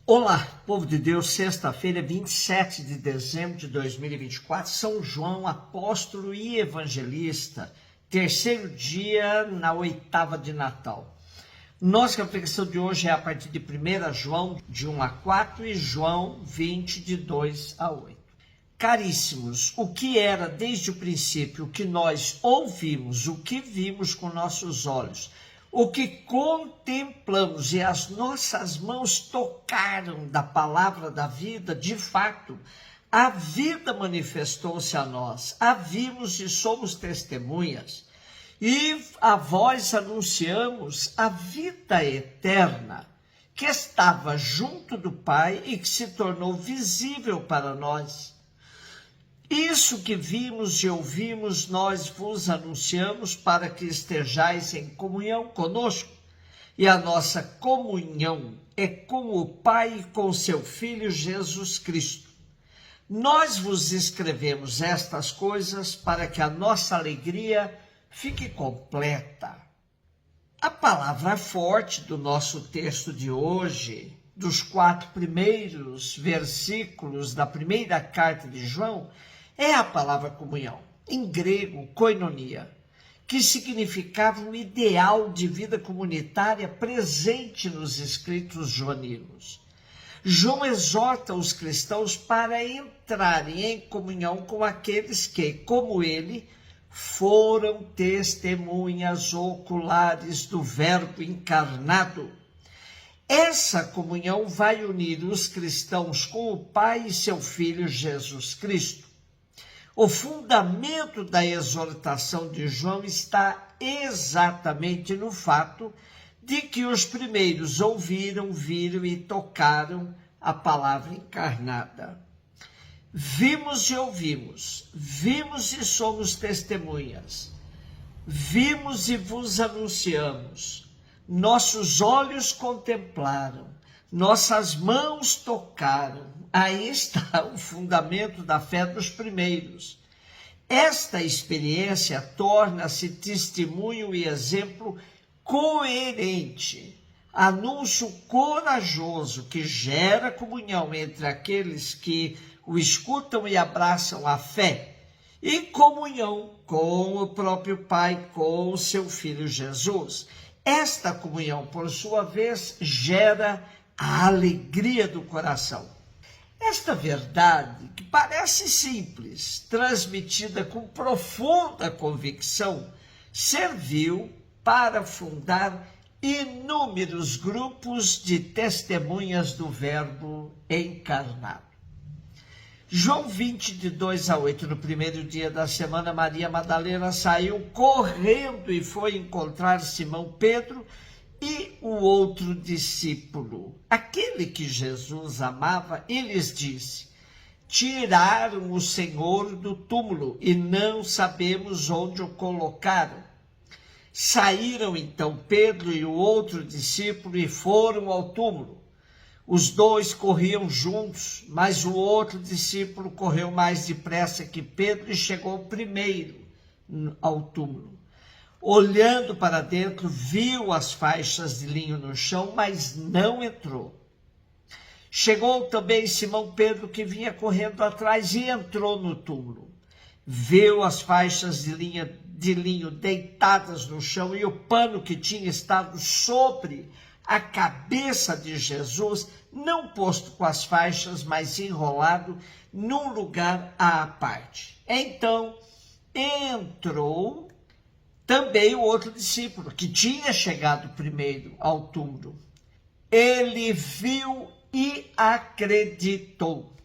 Olá, povo de Deus, sexta-feira, 27 de dezembro de 2024, São João, apóstolo e evangelista, terceiro dia na oitava de Natal. Nossa reflexão de hoje é a partir de 1 João, de 1 a 4 e João 20, de 2 a 8. Caríssimos, o que era desde o princípio, o que nós ouvimos, o que vimos com nossos olhos, o que contemplamos e as nossas mãos tocaram da palavra da vida, de fato, a vida manifestou-se a nós, a vimos e somos testemunhas, e a vós anunciamos a vida eterna, que estava junto do Pai e que se tornou visível para nós. Isso que vimos e ouvimos, nós vos anunciamos para que estejais em comunhão conosco. E a nossa comunhão é com o Pai e com seu Filho Jesus Cristo. Nós vos escrevemos estas coisas para que a nossa alegria fique completa. A palavra forte do nosso texto de hoje, dos 4 primeiros versículos da primeira carta de João, é a palavra comunhão, em grego, koinonia, que significava um ideal de vida comunitária presente nos escritos joaninos. João exorta os cristãos para entrarem em comunhão com aqueles que, como ele, foram testemunhas oculares do Verbo encarnado. Essa comunhão vai unir os cristãos com o Pai e seu Filho Jesus Cristo. O fundamento da exortação de João está exatamente no fato de que os primeiros ouviram, viram e tocaram a palavra encarnada. Vimos e ouvimos, vimos e somos testemunhas, vimos e vos anunciamos, nossos olhos contemplaram, nossas mãos tocaram. Aí está o fundamento da fé dos primeiros. Esta experiência torna-se testemunho e exemplo coerente, anúncio corajoso que gera comunhão entre aqueles que o escutam e abraçam a fé, e comunhão com o próprio Pai, com o seu Filho Jesus. Esta comunhão, por sua vez, gera a alegria do coração. Esta verdade, que parece simples, transmitida com profunda convicção, serviu para fundar inúmeros grupos de testemunhas do Verbo encarnado. João 20, de 2 a 8, no primeiro dia da semana, Maria Madalena saiu correndo e foi encontrar Simão Pedro e o outro discípulo, aquele que Jesus amava, e lhes disse: tiraram o Senhor do túmulo e não sabemos onde o colocaram. Saíram então Pedro e o outro discípulo e foram ao túmulo. Os dois corriam juntos, mas o outro discípulo correu mais depressa que Pedro e chegou primeiro ao túmulo. Olhando para dentro, viu as faixas de linho no chão, mas não entrou. Chegou também Simão Pedro, que vinha correndo atrás, e entrou no túmulo. Viu as faixas de linho deitadas no chão e o pano que tinha estado sobre a cabeça de Jesus, não posto com as faixas, mas enrolado num lugar à parte. Então entrou também o outro discípulo, que tinha chegado primeiro ao túmulo. Ele viu e acreditou.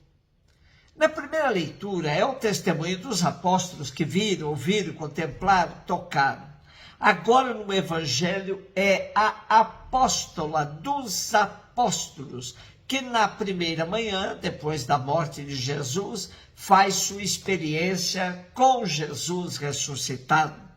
Na primeira leitura, é o testemunho dos apóstolos que viram, ouviram, contemplaram, tocaram. Agora, no Evangelho, é a apóstola dos apóstolos, que na primeira manhã, depois da morte de Jesus, faz sua experiência com Jesus ressuscitado.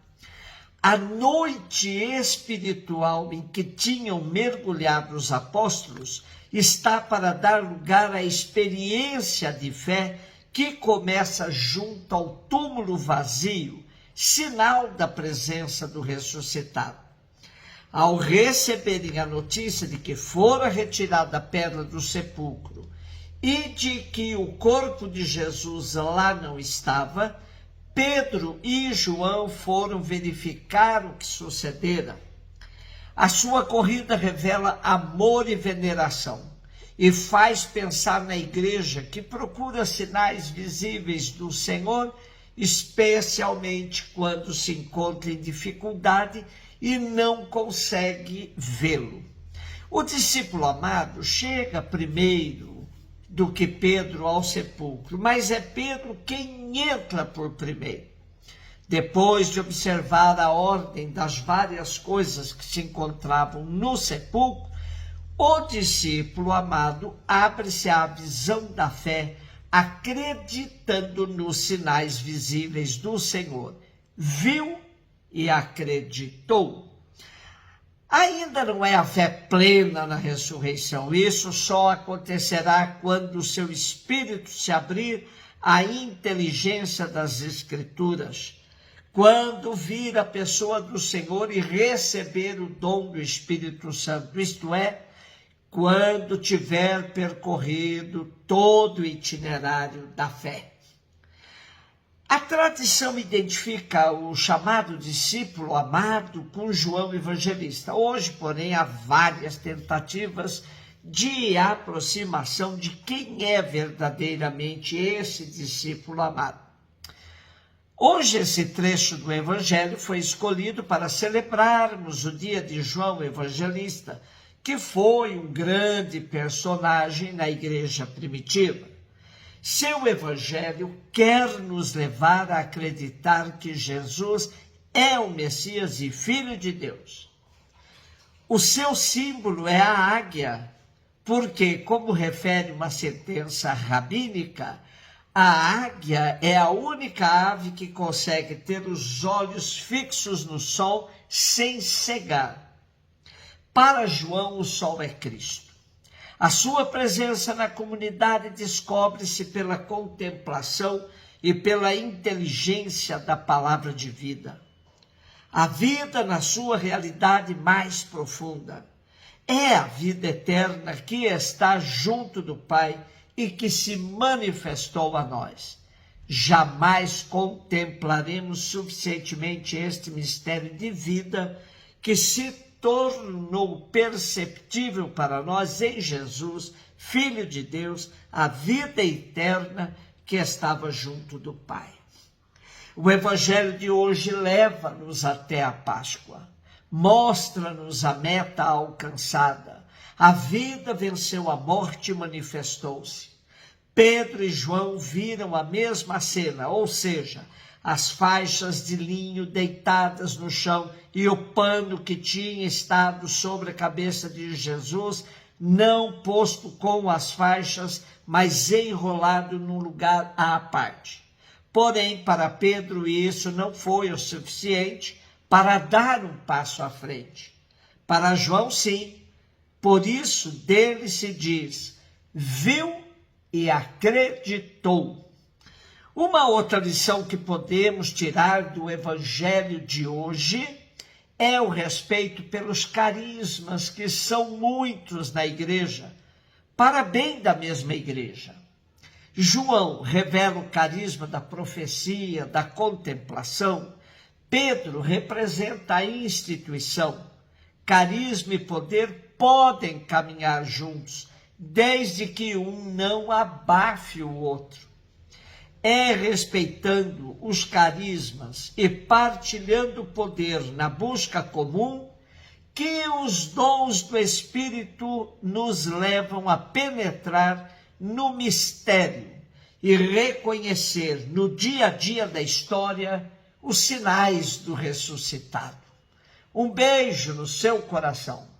A noite espiritual em que tinham mergulhado os apóstolos está para dar lugar à experiência de fé que começa junto ao túmulo vazio, sinal da presença do ressuscitado. ao receberem a notícia de que fora retirada a pedra do sepulcro e de que o corpo de Jesus lá não estava, Pedro e João foram verificar o que sucedera. A sua corrida revela amor e veneração e faz pensar na igreja que procura sinais visíveis do Senhor, especialmente quando se encontra em dificuldade e não consegue vê-lo. O discípulo amado chega primeiro do que Pedro ao sepulcro, mas é Pedro quem entra por primeiro. Depois de observar a ordem das várias coisas que se encontravam no sepulcro, o discípulo amado abre-se à visão da fé, acreditando nos sinais visíveis do Senhor. Viu e acreditou. Ainda não é a fé plena na ressurreição. Isso só acontecerá quando o seu espírito se abrir à inteligência das Escrituras. Quando vir a pessoa do Senhor e receber o dom do Espírito Santo, isto é, quando tiver percorrido todo o itinerário da fé. A tradição identifica o chamado discípulo amado com João Evangelista. Hoje, porém, há várias tentativas de aproximação de quem é verdadeiramente esse discípulo amado. Hoje, esse trecho do Evangelho foi escolhido para celebrarmos o dia de João Evangelista, que foi um grande personagem na igreja primitiva. Seu Evangelho quer nos levar a acreditar que Jesus é o Messias e Filho de Deus. O seu símbolo é a águia, porque, como refere uma sentença rabínica, a águia é a única ave que consegue ter os olhos fixos no sol sem cegar. Para João, o sol é Cristo. A sua presença na comunidade descobre-se pela contemplação e pela inteligência da palavra de vida. A vida na sua realidade mais profunda é a vida eterna que está junto do Pai e que se manifestou a nós. Jamais contemplaremos suficientemente este mistério de vida que se tornou perceptível para nós em Jesus, Filho de Deus, a vida eterna que estava junto do Pai. O Evangelho de hoje leva-nos até a Páscoa, mostra-nos a meta alcançada. A vida venceu a morte e manifestou-se. Pedro e João viram a mesma cena, ou seja, as faixas de linho deitadas no chão e o pano que tinha estado sobre a cabeça de Jesus, não posto com as faixas, mas enrolado num lugar à parte. Porém, para Pedro isso não foi o suficiente para dar um passo à frente. Para João, sim. Por isso, dele se diz, viu e acreditou. Uma outra lição que podemos tirar do Evangelho de hoje é o respeito pelos carismas, que são muitos na igreja, para bem da mesma igreja. João revela o carisma da profecia, da contemplação. Pedro representa a instituição. Carisma e poder podem caminhar juntos, desde que um não abafe o outro. É respeitando os carismas e partilhando o poder na busca comum que os dons do Espírito nos levam a penetrar no mistério e reconhecer no dia a dia da história os sinais do ressuscitado. Um beijo no seu coração.